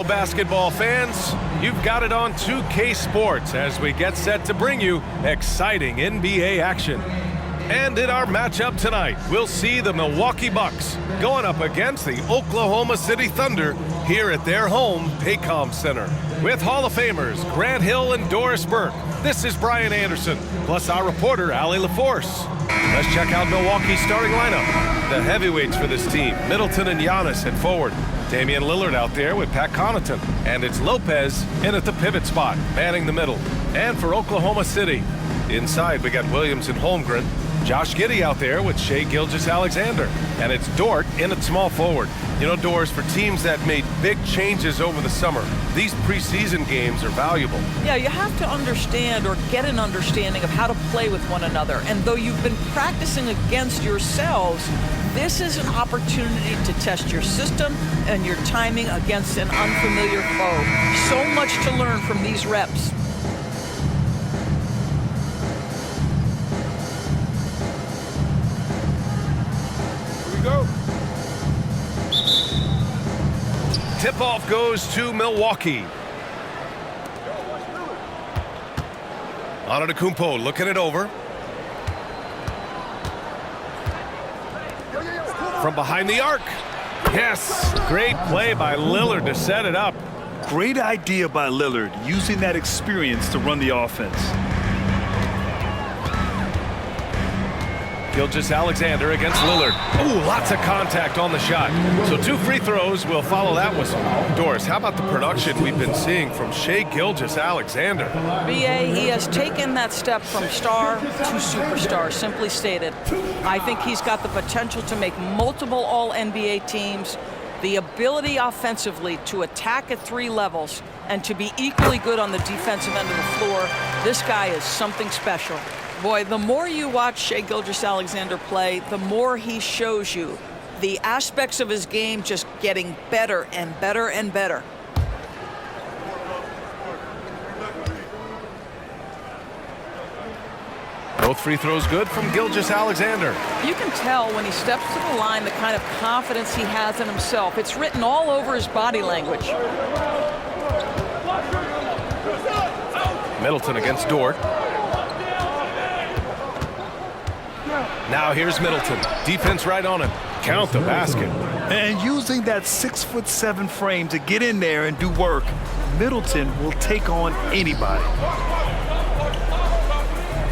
basketball fans. You've got it on 2K Sports as we get set to bring you exciting NBA action. And in our matchup tonight, we'll see the Milwaukee Bucks going up against the Oklahoma City Thunder here at their home, Paycom Center. With Hall of Famers Grant Hill and Doris Burke, this is Brian Anderson, plus our reporter, Allie LaForce. Let's check out Milwaukee's starting lineup. The heavyweights for this team, Middleton and Giannis at forward. Damian Lillard out there with Pat Connaughton. And it's Lopez in at the pivot spot, manning the middle. And for Oklahoma City, inside we got Williams and Holmgren. Josh Giddey out there with Shai Gilgeous-Alexander. And it's Dort in at small forward. You know, Doris, for teams that made big changes over the summer, these preseason games are valuable. Yeah, you have to understand or get an understanding of how to play with one another. And though you've been practicing against yourselves, this is an opportunity to test your system and your timing against an unfamiliar foe. So much to learn from these reps. Tip-off goes to Milwaukee. Antetokounmpo looking it over. From behind the arc. Yes, great play by Lillard to set it up. Great idea by Lillard, using that experience to run the offense. Gilgeous-Alexander against Lillard. Ooh, lots of contact on the shot. So 2 free throws will follow that whistle. Doris, how about the production we've been seeing from Shai Gilgeous-Alexander? BA, he has taken that step from star to superstar, simply stated. I think he's got the potential to make multiple All-NBA teams, the ability offensively to attack at 3 levels, and to be equally good on the defensive end of the floor. This guy is something special. Boy, the more you watch Shai Gilgeous-Alexander play, the more he shows you the aspects of his game just getting better and better and better. Both free throws good from Gilgeous-Alexander. You can tell when he steps to the line the kind of confidence he has in himself. It's written all over his body language. Middleton against Dort. Now here's Middleton. Defense right on him. Count the basket. And using that 6'7" frame to get in there and do work, Middleton will take on anybody.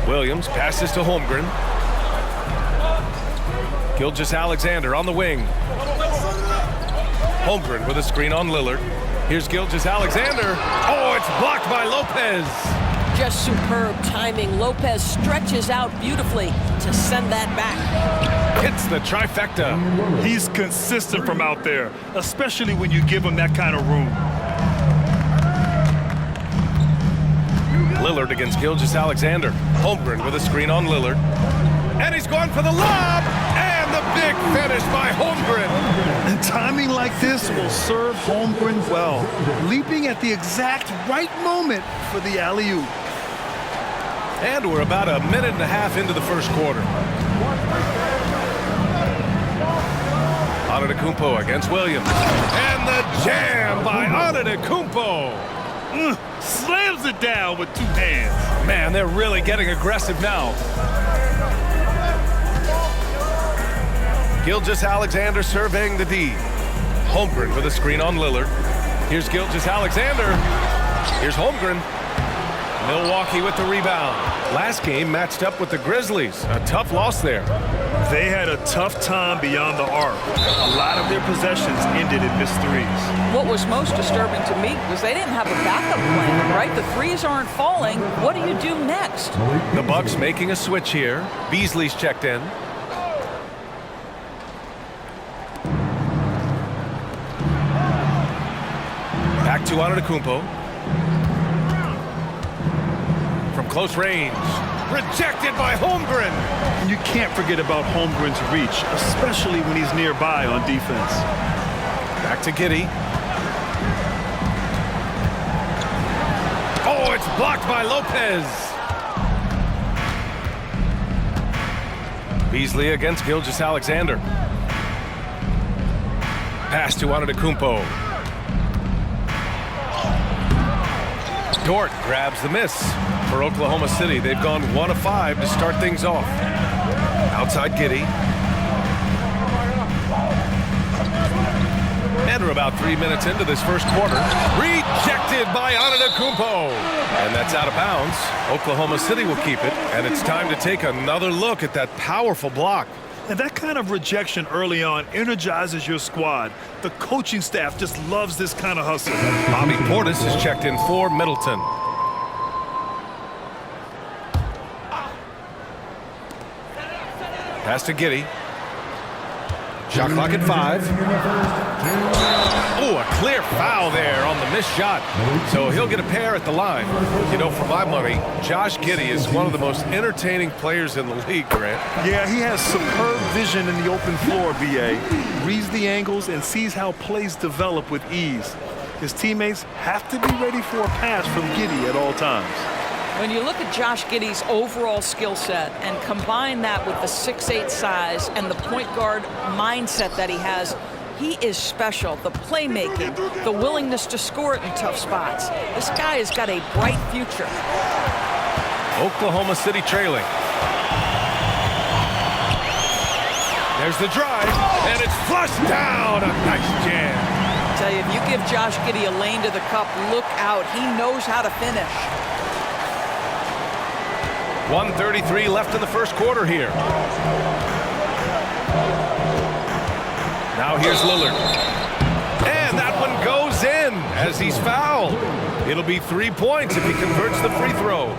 Williams passes to Holmgren. Gilgeous-Alexander on the wing. Holmgren with a screen on Lillard. Here's Gilgeous-Alexander. Oh, it's blocked by Lopez. Just superb timing. Lopez stretches out beautifully to send that back. Hits the trifecta. He's consistent from out there, especially when you give him that kind of room. Lillard against Gilgeous-Alexander. Holmgren with a screen on Lillard. And he's going for the lob. And the big finish by Holmgren. And timing like this will serve Holmgren well, leaping at the exact right moment for the alley-oop. And we're about a minute and a half into the first quarter. Antetokounmpo against Williams. And the jam by Antetokounmpo. Slams it down with 2 hands. Man, they're really getting aggressive now. Gilgeous-Alexander surveying the D. Holmgren with a screen on Lillard. Here's Gilgeous-Alexander. Here's Holmgren. Milwaukee with the rebound. Last game matched up with the Grizzlies. A tough loss there. They had a tough time beyond the arc. A lot of their possessions ended in missed threes. What was most disturbing to me was they didn't have a backup plan, right? The threes aren't falling. What do you do next? The Bucks making a switch here. Beasley's checked in. Back to Antetokounmpo. From close range. Rejected by Holmgren. And you can't forget about Holmgren's reach, especially when he's nearby on defense. Back to Giddey. Oh, it's blocked by Lopez. Beasley against Gilgeous-Alexander. Pass to Antetokounmpo. Dort grabs the miss for Oklahoma City. They've gone 1 of 5 to start things off. Outside Giddey. And we're about 3 minutes into this first quarter. Rejected by Antetokounmpo. And that's out of bounds. Oklahoma City will keep it. And it's time to take another look at that powerful block. And that kind of rejection early on energizes your squad. The coaching staff just loves this kind of hustle. Bobby Portis is checked in for Middleton. Pass to Giddey. Shot clock at 5. Oh, a clear foul there on the missed shot. So he'll get a pair at the line. You know, for my money, Josh Giddey is one of the most entertaining players in the league, Grant. Yeah, he has superb vision in the open floor, B.A. Reads the angles and sees how plays develop with ease. His teammates have to be ready for a pass from Giddey at all times. When you look at Josh Giddey's overall skill set and combine that with the 6'8" size and the point guard mindset that he has, he is special. The playmaking, the willingness to score it in tough spots. This guy has got a bright future. Oklahoma City trailing. There's the drive, and it's flushed down. A nice jam. I tell you, if you give Josh Giddey a lane to the cup, look out. He knows how to finish. 1:33 left in the first quarter here. Now here's Lillard. And that one goes in as he's fouled. It'll be 3 points if he converts the free throw.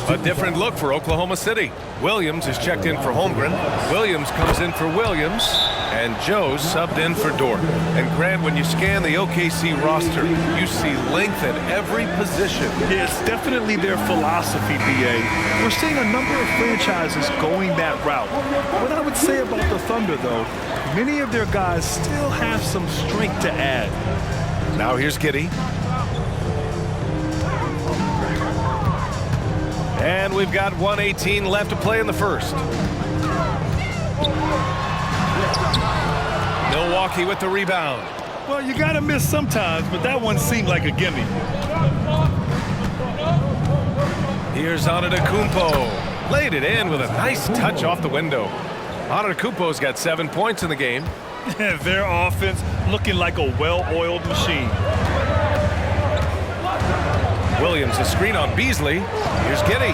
A different look for Oklahoma City. Williams is checked in for Holmgren. Williams comes in for Williams. And Joe subbed in for Dort. And Grant, when you scan the OKC roster, you see length at every position. Yeah, it's definitely their philosophy, B.A. We're seeing a number of franchises going that route. What I would say about the Thunder, though, many of their guys still have some strength to add. Now here's Giddey. And we've got 1:18 left to play in the first. Milwaukee with the rebound. Well, you got to miss sometimes, but that one seemed like a gimme. Here's Antetokounmpo. Laid it in with a nice touch off the window. Antetokounmpo's got 7 points in the game. Their offense looking like a well-oiled machine. Williams, a screen on Beasley. Here's Giddey.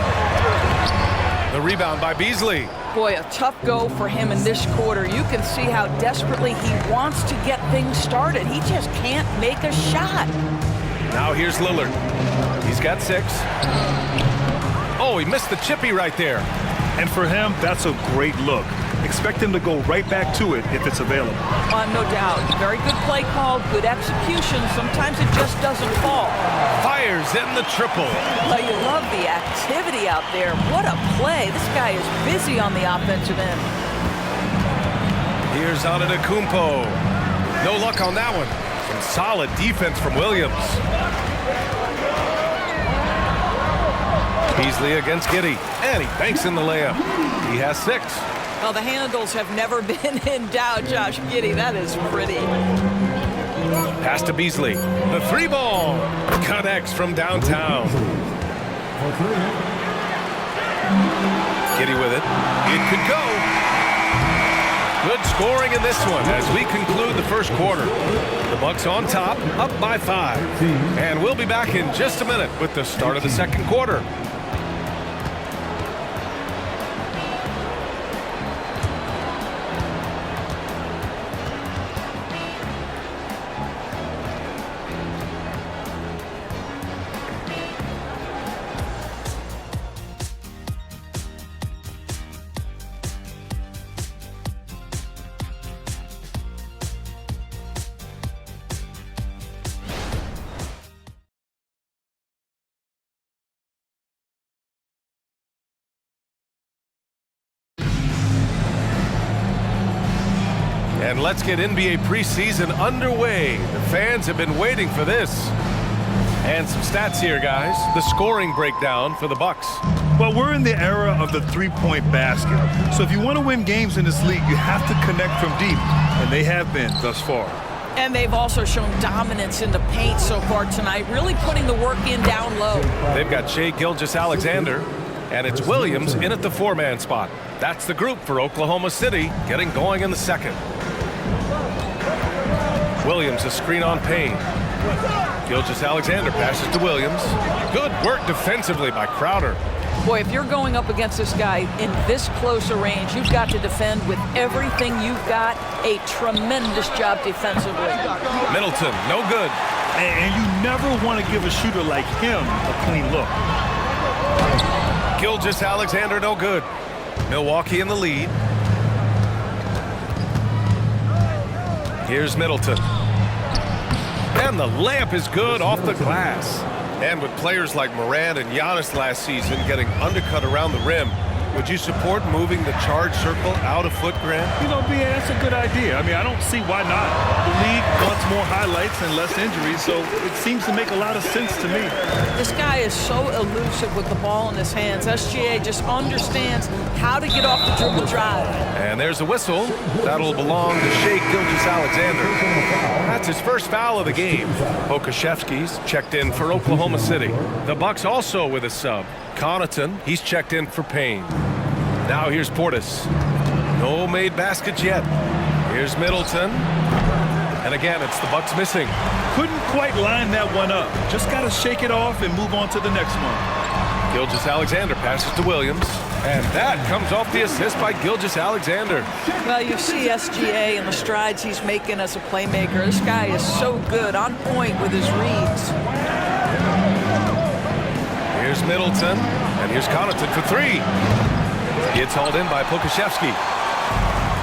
The rebound by Beasley. Boy, a tough go for him in this quarter. You can see how desperately he wants to get things started. He just can't make a shot. Now here's Lillard. He's got 6. Oh, he missed the chippy right there. And for him, that's a great look. Expect him to go right back to it if it's available. No doubt. Very good play call, good execution. Sometimes it just doesn't fall. Fires in the triple. Well, you love the activity out there. What a play. This guy is busy on the offensive end. Here's Antetokounmpo. No luck on that one. Some solid defense from Williams. Beasley against Giddey. And he banks in the layup. He has 6. Well, the handles have never been in doubt, Josh Giddey. That is pretty. Pass to Beasley. The 3-ball connects from downtown. Giddey with it. It could go. Good scoring in this one as we conclude the first quarter. The Bucks on top, up by 5. And we'll be back in just a minute with the start of the second quarter. And let's get NBA preseason underway. The fans have been waiting for this. And some stats here, guys. The scoring breakdown for the Bucks. Well, we're in the era of the three-point basket. So if you want to win games in this league, you have to connect from deep. And they have been thus far. And they've also shown dominance in the paint so far tonight, really putting the work in down low. They've got Shai Gilgeous-Alexander, and it's Williams in at the 4-man spot. That's the group for Oklahoma City, getting going in the second. Williams, a screen on Payne. Gilgeous-Alexander passes to Williams. Good work defensively by Crowder. Boy, if you're going up against this guy in this close a range, you've got to defend with everything you've got. A tremendous job defensively. Middleton, no good. And you never want to give a shooter like him a clean look. Gilgeous-Alexander, no good. Milwaukee in the lead. Here's Middleton. And the layup is good off the glass. And with players like Morant and Giannis last season getting undercut around the rim, would you support moving the charge circle out a foot, Grant? You know, BA, that's a good idea. I mean, I don't see why not. The league wants more highlights and less injuries, so it seems to make a lot of sense to me. This guy is so elusive with the ball in his hands. SGA just understands how to get off the dribble drive. And there's a whistle. That'll belong to Shai Gilgeous-Alexander. That's his first foul of the game. Pokusevski's checked in for Oklahoma City. The Bucks also with a sub. Connaughton, he's checked in for Payne. Now here's Portis. No made baskets yet. Here's Middleton. And again, it's the Bucks missing. Couldn't quite line that one up. Just got to shake it off and move on to the next one. Gilgeous-Alexander passes to Williams. And that comes off the assist by Gilgeous-Alexander. Well, you see SGA and the strides he's making as a playmaker. This guy is so good, on point with his reads. Here's Middleton, and here's Connaughton for three. Gets hauled in by Pokusevski.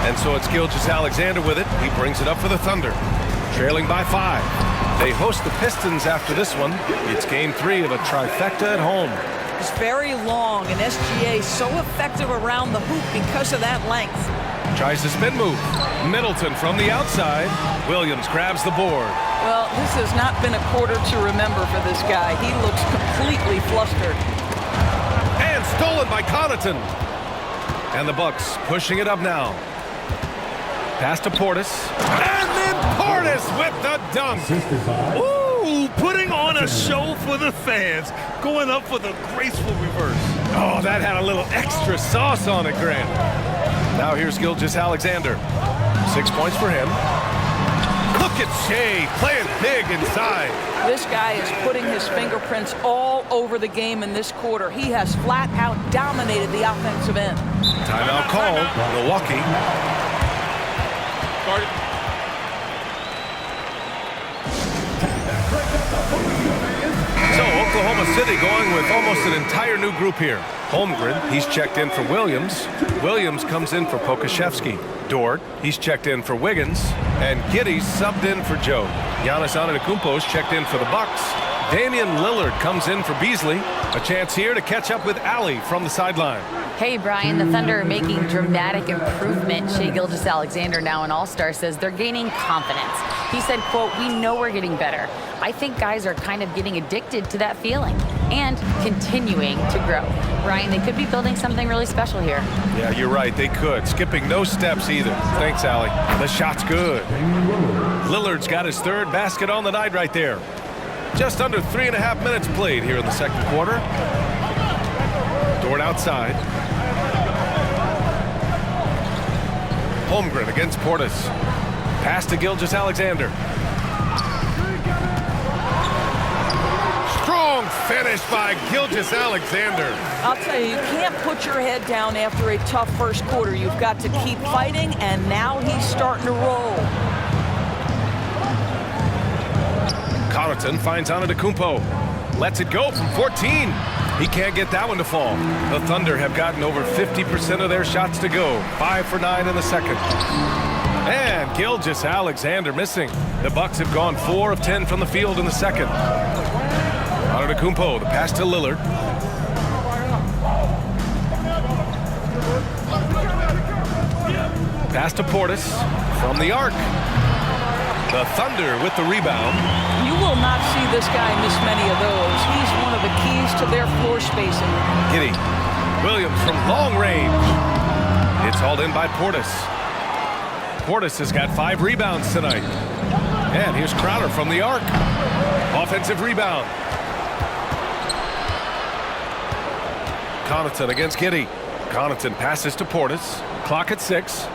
And so it's Gilgeous-Alexander with it. He brings it up for the Thunder, trailing by 5. They host the Pistons after this one. It's game 3 of a trifecta at home. It's very long, and SGA so effective around the hoop because of that length. Tries the spin move. Middleton from the outside. Williams grabs the board. Well, this has not been a quarter to remember for this guy. He looks completely flustered. And stolen by Connaughton. And the Bucks pushing it up now. Pass to Portis. And then Portis with the dunk. Ooh, putting on a show for the fans. Going up for the graceful reverse. Oh, that had a little extra sauce on it, Grant. Now here's Gilgeous-Alexander. 6 points for him. Look at Shai playing big inside. This guy is putting his fingerprints all over the game in this quarter. He has flat out dominated the offensive end. Timeout called. Milwaukee. So Oklahoma City going with almost an entire new group here. Holmgren, he's checked in for Williams. Williams comes in for Pokusevski. Dort, he's checked in for Wiggins. And Giddey's subbed in for Joe. Giannis Antetokounmpo's checked in for the Bucks. Damian Lillard comes in for Beasley. A chance here to catch up with Allie from the sideline. Hey, Brian, the Thunder are making dramatic improvement. Shai Gilgeous-Alexander, now an all-star, says they're gaining confidence. He said, quote, "We know we're getting better. I think guys are kind of getting addicted to that feeling and continuing to grow." Brian, they could be building something really special here. Yeah, you're right. They could. Skipping no steps either. Thanks, Allie. The shot's good. Lillard's got his third basket on the night right there. Just under 3.5 minutes played here in the second quarter. Dort outside. Holmgren against Portis. Pass to Gilgeous-Alexander. Strong finish by Gilgeous-Alexander. I'll tell you, you can't put your head down after a tough first quarter. You've got to keep fighting, and now he's starting to roll. Connaughton finds Antetokounmpo. Lets it go from 14. He can't get that one to fall. The Thunder have gotten over 50% of their shots to go. 5 for 9 in the second. And Gilgeous-Alexander missing. The Bucks have gone 4 of 10 from the field in the second. Antetokounmpo, the pass to Lillard. Pass to Portis from the arc. The Thunder with the rebound. You will not see this guy miss many of those. He's one of the keys to their floor spacing. Giddey. Williams from long range. It's hauled in by Portis. Portis has got 5 rebounds tonight. And here's Crowder from the arc. Offensive rebound. Connaughton against Giddey. Connaughton passes to Portis. Clock at 6.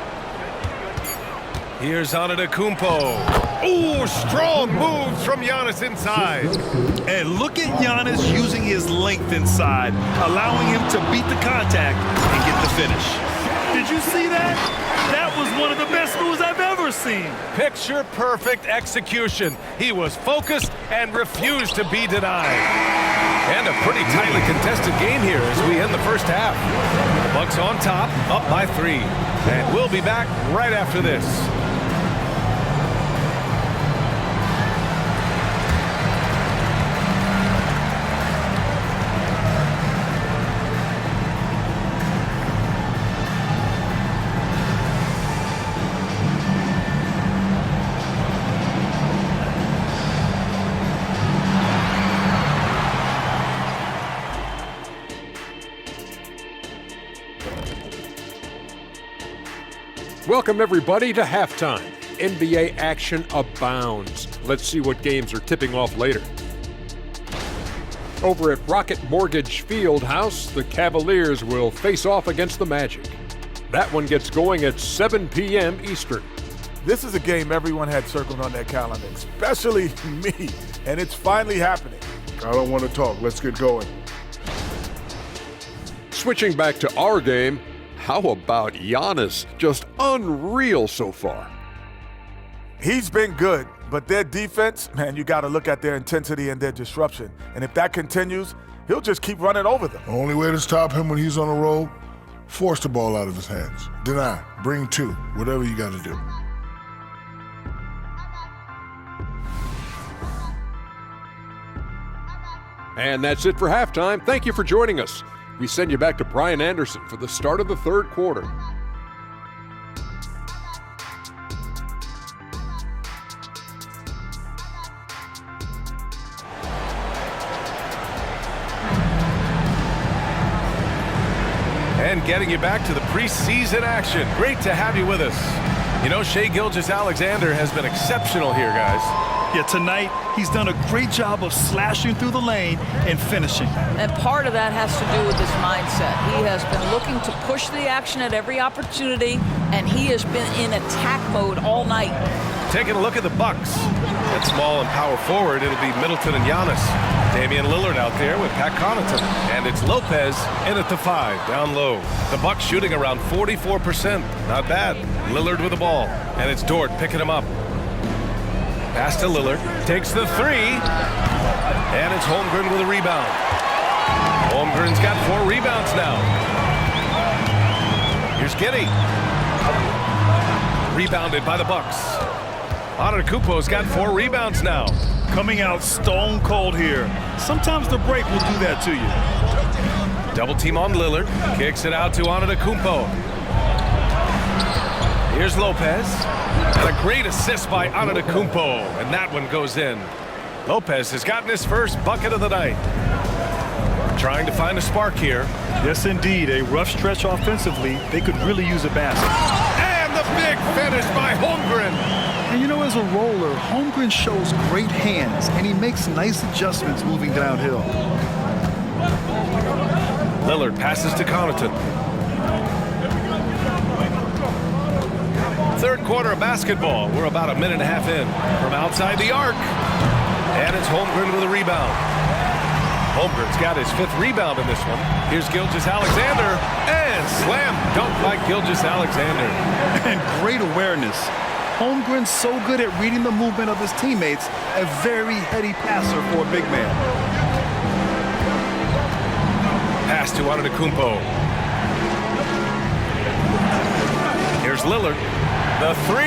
Here's Antetokounmpo. Ooh, strong moves from Giannis inside. And look at Giannis using his length inside, allowing him to beat the contact and get the finish. Did you see that? That was one of the best moves I've ever seen. Picture perfect execution. He was focused and refused to be denied. And a pretty tightly contested game here as we end the first half. The Bucks on top, up by 3. And we'll be back right after this. Welcome, everybody, to halftime. NBA action abounds. Let's see what games are tipping off later. Over at Rocket Mortgage Fieldhouse, the Cavaliers will face off against the Magic. That one gets going at 7 p.m. Eastern. This is a game everyone had circled on their calendar, especially me, and it's finally happening. I don't want to talk. Let's get going. Switching back to our game, how about Giannis? Just unreal so far. He's been good, but their defense, man, you got to look at their intensity and their disruption. And if that continues, he'll just keep running over them. The only way to stop him when he's on a roll, force the ball out of his hands. Deny, bring 2, whatever you got to do. And that's it for halftime. Thank you for joining us. We send you back to Brian Anderson for the start of the third quarter. And getting you back to the preseason action. Great to have you with us. You know, Shai Gilgeous-Alexander has been exceptional here, guys. Yeah, tonight, he's done a great job of slashing through the lane and finishing. And part of that has to do with his mindset. He has been looking to push the action at every opportunity, and he has been in attack mode all night. Taking a look at the Bucks. At small and power forward, it'll be Middleton and Giannis. Damian Lillard out there with Pat Connaughton. And it's Lopez in at the 5, down low. The Bucks shooting around 44%. Not bad. Lillard with the ball. And it's Dort picking him up. Pass to Lillard, takes the 3, and it's Holmgren with a rebound. Holmgren's got 4 rebounds now. Here's Giddey. Rebounded by the Bucks. Antetokounmpo's got 4 rebounds now. Coming out stone cold here. Sometimes the break will do that to you. Double team on Lillard, kicks it out to Antetokounmpo. Here's Lopez. And a great assist by Antetokounmpo, and that one goes in. Lopez has gotten his first bucket of the night. Trying to find a spark here. Yes, indeed. A rough stretch offensively. They could really use a basket. And the big finish by Holmgren. And you know, as a roller, Holmgren shows great hands, and he makes nice adjustments moving downhill. Lillard passes to Connaughton. Third quarter of basketball. We're about a minute and a half in. From outside the arc. And it's Holmgren with a rebound. Holmgren's got his 5th rebound in this one. Here's Gilgeous-Alexander. And slam dunk by Gilgeous-Alexander. And great awareness. Holmgren's so good at reading the movement of his teammates. A very heady passer for a big man. Pass to Antetokounmpo. Here's Lillard. The 3.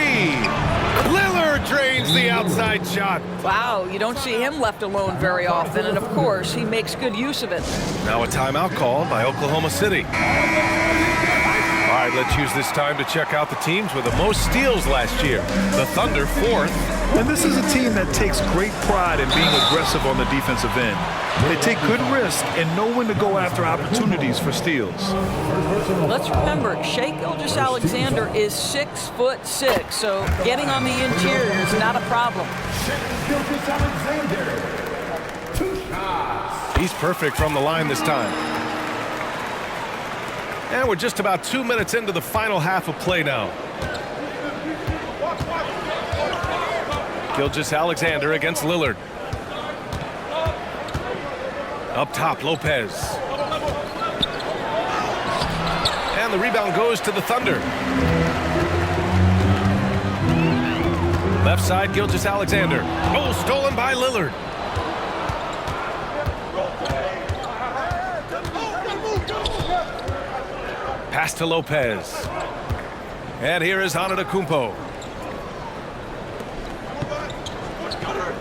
Lillard drains the outside shot. Wow, you don't see him left alone very often, and of course, he makes good use of it. Now a timeout called by Oklahoma City. All right, right, let's use this time to check out the teams with the most steals last year. The Thunder 4th. And this is a team that takes great pride in being aggressive on the defensive end. They take good risks and know when to go after opportunities for steals. Let's remember, Shai Gilgeous-Alexander is 6'6", so getting on the interior is not a problem. He's perfect from the line this time. And we're just about 2 minutes into the final half of play now. Gilgeous-Alexander against Lillard. Up top, Lopez. And the rebound goes to the Thunder. Left side, Gilgeous-Alexander. Oh, stolen by Lillard. Pass to Lopez. And here is Antetokounmpo.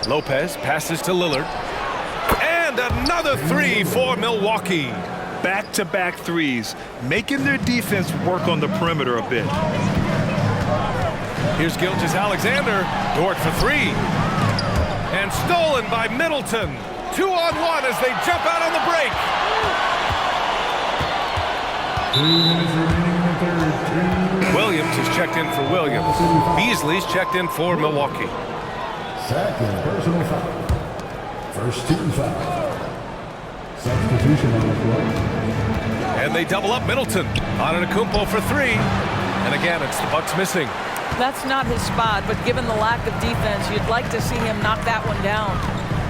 Lopez passes to Lillard. And another three for Milwaukee. Back-to-back threes, making their defense work on the perimeter a bit. Here's Gilgeous-Alexander. Dort for three. And stolen by Middleton. 2-on-1 as they jump out on the break. Williams is checked in for Williams. Beasley's checked in for Milwaukee. Second personal foul. First team foul. Substitution on the floor. And they double up Middleton. Antetokounmpo for three. And again, it's the Bucks missing. That's not his spot, but given the lack of defense, you'd like to see him knock that one down.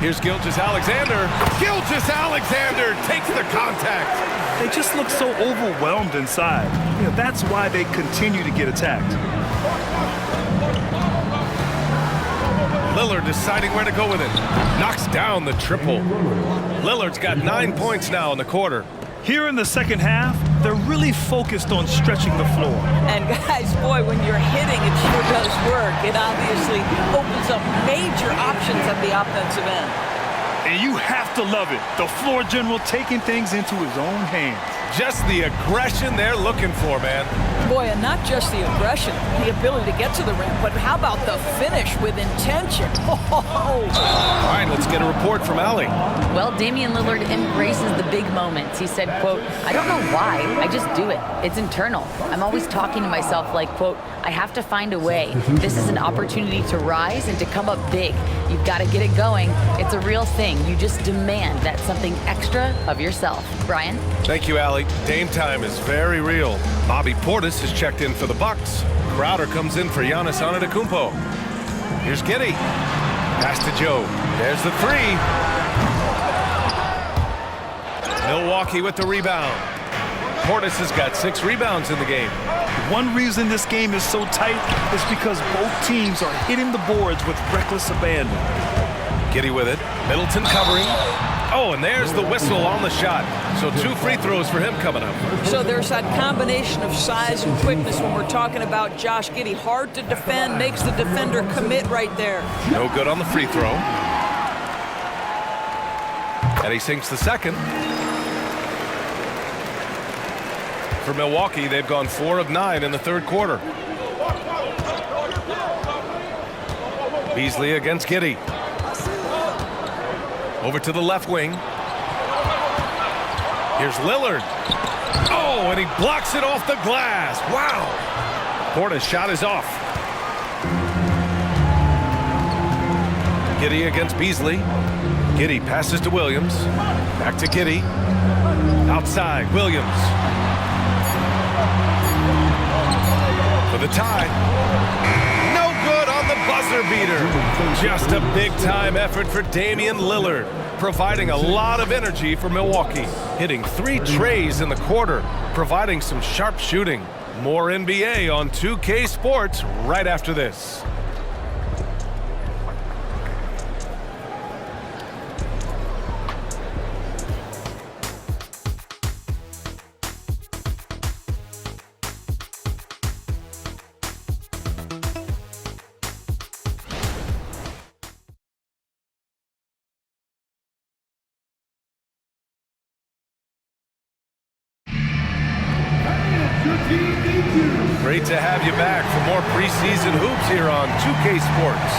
Here's Gilgeous-Alexander. Gilgeous-Alexander takes the contact. They just look so overwhelmed inside. You know, that's why they continue to get attacked. Lillard deciding where to go with it. Knocks down the triple. Lillard's got 9 points now in the quarter. Here in the second half, they're really focused on stretching the floor. And guys, boy, when you're hitting, it sure does work. It obviously opens up major options at the offensive end. And you have to love it. The floor general taking things into his own hands. Just the aggression they're looking for, man. Boy, and not just the aggression, the ability to get to the rim, but how about the finish with intention? Oh. All right, let's get a report from Allie. Well, Damian Lillard embraces the big moments. He said, quote, "I don't know why, I just do it. It's internal. I'm always talking to myself like, quote, I have to find a way. This is an opportunity to rise and to come up big. You've got to get it going. It's a real thing. You just demand that something extra of yourself." Brian? Thank you, Allie. Game time is very real. Bobby Portis is checked in for the Bucks. Crowder comes in for Giannis Antetokounmpo. Here's Giddey. Pass to Joe. There's the three. Milwaukee with the rebound. Portis has got 6 rebounds in the game. One reason this game is so tight is because both teams are hitting the boards with reckless abandon. Giddey with it. Middleton covering. Oh, and there's the whistle on the shot. So 2 free throws for him coming up. So there's that combination of size and quickness when we're talking about Josh Giddey. Hard to defend, makes the defender commit right there. No good on the free throw. And he sinks the second. For Milwaukee, they've gone 4 of 9 in the third quarter. Beasley against Giddey. Over to the left wing. Here's Lillard. Oh, and he blocks it off the glass. Wow. Portis' shot is off. Giddey against Beasley. Giddey passes to Williams. Back to Giddey. Outside, Williams. For the tie. No good on the buzzer beater. Just a big-time effort for Damian Lillard, providing a lot of energy for Milwaukee. Hitting 3 trays in the quarter, providing some sharp shooting. More NBA on 2K Sports right after this. Great to have you back for more preseason hoops here on 2K Sports.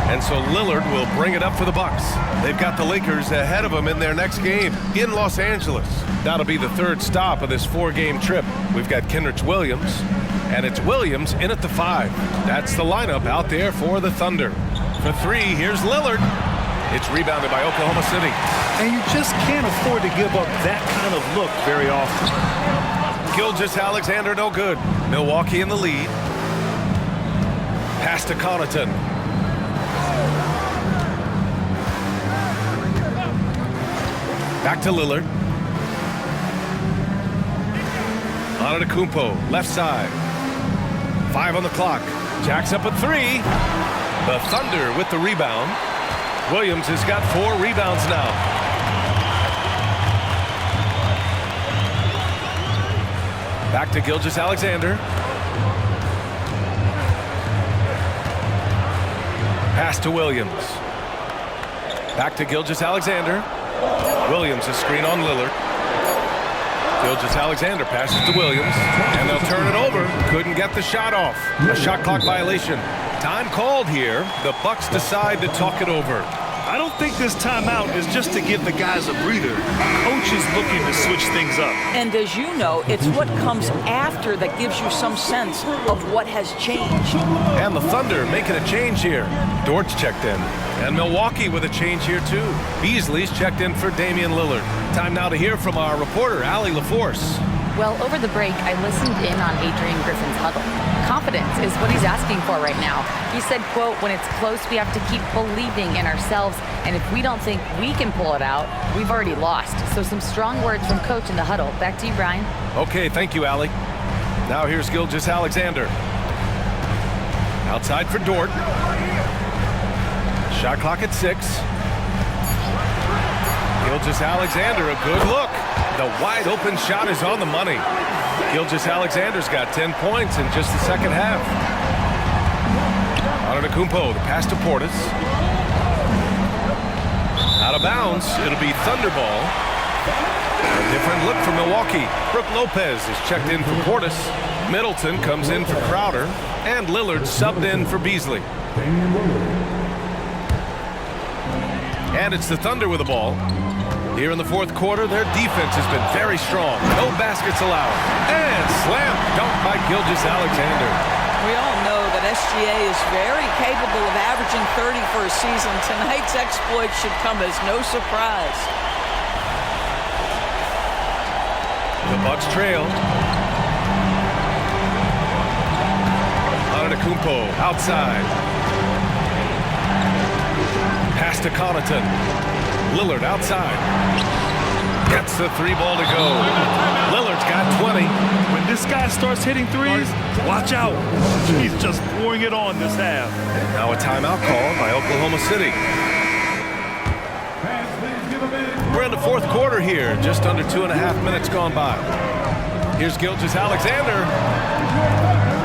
And so Lillard will bring it up for the Bucks. They've got the Lakers ahead of them in their next game in Los Angeles. That'll be the third stop of this 4-game trip. We've got Kenrich Williams, and it's Williams in at the 5. That's the lineup out there for the Thunder. For 3, here's Lillard. It's rebounded by Oklahoma City. And you just can't afford to give up that kind of look very often. Gilgeous-Alexander no good. Milwaukee in the lead. Pass to Connaughton. Back to Lillard. Antetokounmpo, left side. 5 on the clock. Jacks up at 3. The Thunder with the rebound. Williams has got 4 rebounds now. Back to Gilgeous-Alexander. Pass to Williams. Back to Gilgeous-Alexander. Williams a screen on Lillard. Gilgeous-Alexander passes to Williams, and they'll turn it over. Couldn't get the shot off. A shot clock violation. Time called here. The Bucks decide to talk it over. I don't think this timeout is just to give the guys a breather. Coach is looking to switch things up. And as you know, it's what comes after that gives you some sense of what has changed. And the Thunder making a change here. Dort's checked in. And Milwaukee with a change here too. Beasley's checked in for Damian Lillard. Time now to hear from our reporter, Allie LaForce. Well, over the break, I listened in on Adrian Griffin's huddle. Confidence is what he's asking for right now. He said, quote, when it's close, we have to keep believing in ourselves. And if we don't think we can pull it out, we've already lost. So some strong words from Coach in the huddle. Back to you, Brian. Okay, thank you, Allie. Now here's Gilgeous-Alexander. Outside for Dort. Shot clock at 6. Gilgeous-Alexander, a good look. The wide open shot is on the money. Gilgeous-Alexander's got 10 points in just the second half. Antetokounmpo, the pass to Portis. Out of bounds, it'll be Thunder ball. A different look for Milwaukee. Brook Lopez is checked in for Portis. Middleton comes in for Crowder. And Lillard subbed in for Beasley. And it's the Thunder with the ball. Here in the fourth quarter, their defense has been very strong. No baskets allowed. And slam dunk by Gilgeous-Alexander. We all know that SGA is very capable of averaging 30 for a season. Tonight's exploit should come as no surprise. The Bucks trail. Antetokounmpo outside. Pass to Connaughton. Lillard outside. Gets the 3 ball to go. Lillard's got 20. When this guy starts hitting threes, watch out. He's just pouring it on this half. Now a timeout called by Oklahoma City. We're in the fourth quarter here. Just under 2.5 minutes gone by. Here's Gilgeous-Alexander.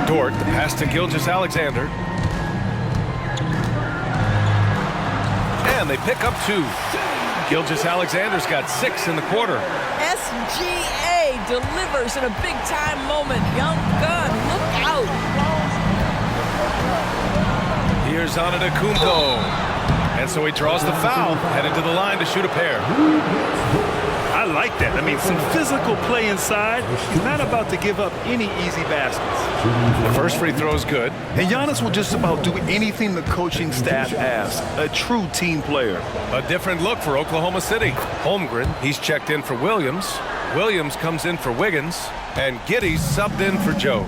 Dort, the pass to Gilgeous-Alexander. And they pick up 2. Gilgeous-Alexander's got 6 in the quarter. SGA delivers in a big-time moment. Young gun, look out. Here's Antetokounmpo. And so he draws the foul, headed to the line to shoot a pair. I like that. I mean, some physical play inside. He's not about to give up any easy baskets. The first free throw is good. And Giannis will just about do anything the coaching staff asks. A true team player. A different look for Oklahoma City. Holmgren, he's checked in for Williams. Williams comes in for Wiggins. And Giddey's subbed in for Joe.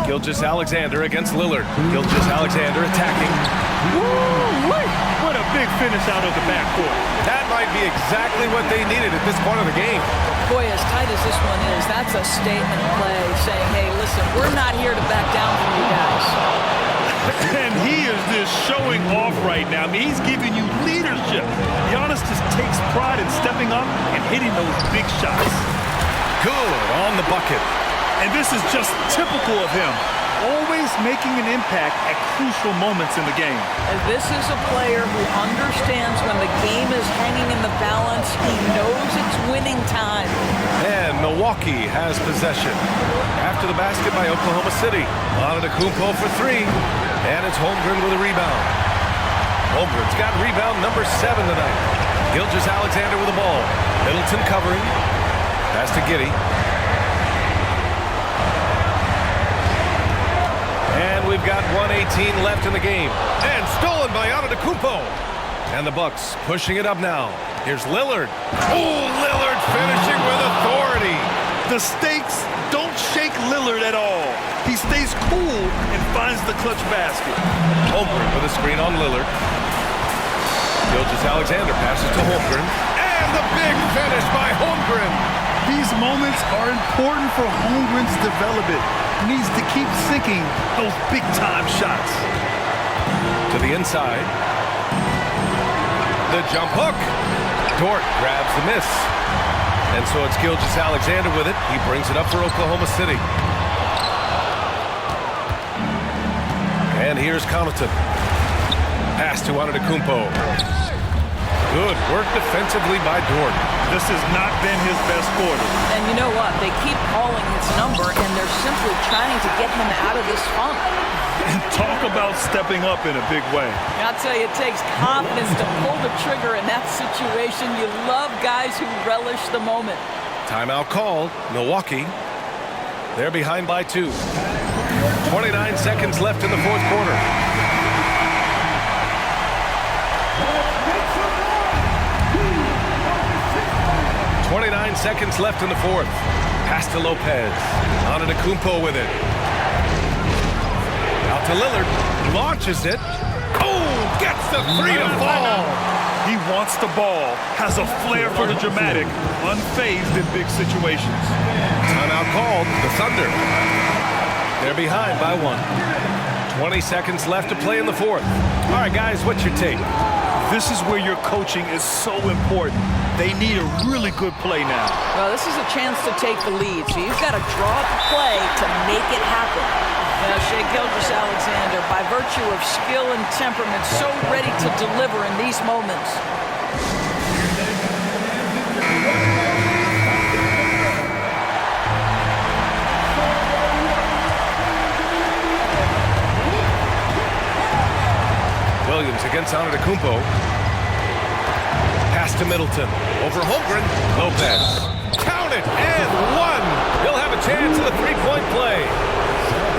Gilgeous-Alexander against Lillard. Gilgeous-Alexander attacking. Woo! What a big finish out of the backcourt. That might be exactly what they needed at this point of the game. Boy, as tight as this one is, that's a statement play saying, hey, listen, we're not here to back down from you guys. And he is just showing off right now. I mean, he's giving you leadership. Giannis just takes pride in stepping up and hitting those big shots. Good on the bucket. And this is just typical of him. always making an impact at crucial moments in the game. And this is a player who understands when the game is hanging in the balance. He knows it's winning time. And Milwaukee has possession. After the basket by Oklahoma City. Antetokounmpo for three. And it's Holmgren with a rebound. Holmgren's got rebound number 7 tonight. Gilgeous-Alexander with the ball. Middleton covering. Pass to Giddey. And we've got 1:18 left in the game. And stolen by Antetokounmpo. And the Bucks pushing it up now. Here's Lillard. Oh, Lillard finishing with authority. The stakes don't shake Lillard at all. He stays cool and finds the clutch basket. Holmgren with a screen on Lillard. Gilgeous-Alexander passes to Holmgren. And the big finish by Holmgren. These moments are important for Holmgren's development. He needs to keep sinking those big-time shots. To the inside. The jump hook. Dort grabs the miss. And so it's Gilgeous-Alexander with it. He brings it up for Oklahoma City. And here's Connaughton. Pass to Antetokounmpo. Good work defensively by Dort. This has not been his best quarter. And you know what? They keep calling his number, and they're simply trying to get him out of this funk. And talk about stepping up in a big way. I'll tell you, it takes confidence to pull the trigger in that situation. You love guys who relish the moment. Timeout called. Milwaukee. They're behind by 2. 29 seconds left in the fourth quarter. Seconds left in the fourth. Pass to Lopez. Antetokounmpo with it. Out to Lillard. Launches it. Oh, gets the 3 to fall. He wants the ball. Has a flair for the dramatic. Unfazed in big situations. Timeout called. The Thunder. They're behind by 1. 20 seconds left to play in the fourth. All right, guys, what's your take? This is where your coaching is so important. They need a really good play now. Well, this is a chance to take the lead, so you've got to draw up the play to make it happen. Shai Gilgeous-Alexander, by virtue of skill and temperament, so ready to deliver in these moments. Williams against Antetokounmpo. Pass to Middleton. Over Holmgren. Lopez. Count it! And 1! He'll have a chance in the three-point play.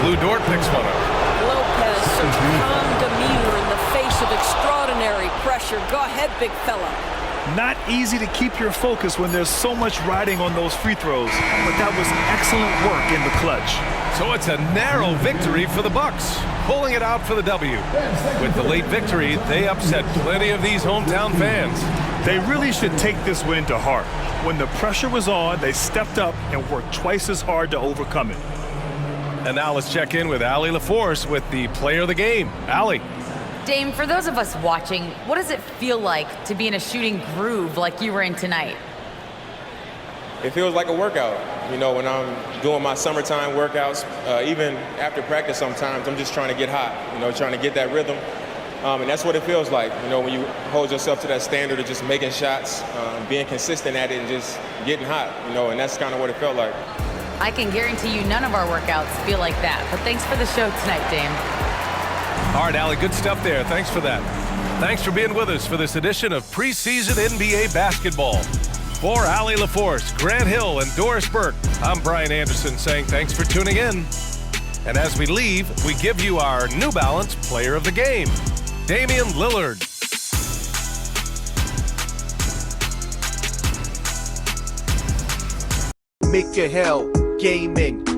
Lou Dort picks one up. Lopez, such calm demeanor in the face of extraordinary pressure. Go ahead, big fella. Not easy to keep your focus when there's so much riding on those free throws, but that was excellent work in the clutch. So it's a narrow victory for the Bucks, pulling it out for the W. With the late victory, they upset plenty of these hometown fans. They really should take this win to heart. When the pressure was on, they stepped up and worked twice as hard to overcome it. And now let's check in with Allie LaForce with the player of the game. Allie. Dame, for those of us watching, what does it feel like to be in a shooting groove like you were in tonight? It feels like a workout. You know, when I'm doing my summertime workouts, even after practice sometimes, I'm just trying to get hot, you know, trying to get that rhythm. And that's what it feels like, you know, when you hold yourself to that standard of just making shots, being consistent at it and just getting hot, you know, and that's kind of what it felt like. I can guarantee you none of our workouts feel like that, but thanks for the show tonight, Dame. All right, Allie, good stuff there. Thanks for that. Thanks for being with us for this edition of preseason NBA basketball. For Allie LaForce, Grant Hill, and Doris Burke, I'm Brian Anderson saying thanks for tuning in. And as we leave, we give you our New Balance Player of the Game, Damian Lillard. Make your hell gaming.